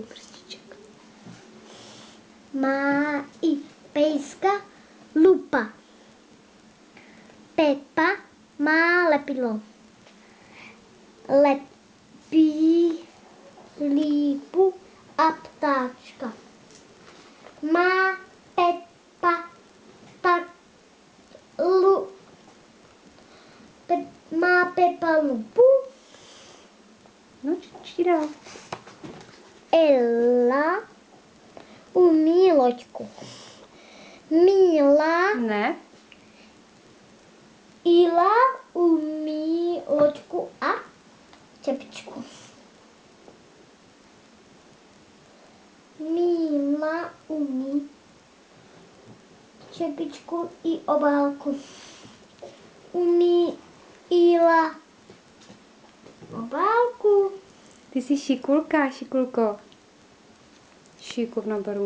pejsku. Má i pejska lupa. Pepa má lepidlo. Lepí lípu a ptáčka. Má Pepa má Pepa lupu. No, čti dál. Ela umí loďku. Ne. Ila umí loďku a čepičku. Míla umí čepičku i obálku. Umí Ila obálku. Ty jsi šikulka, šikulko. Šikovná Baru.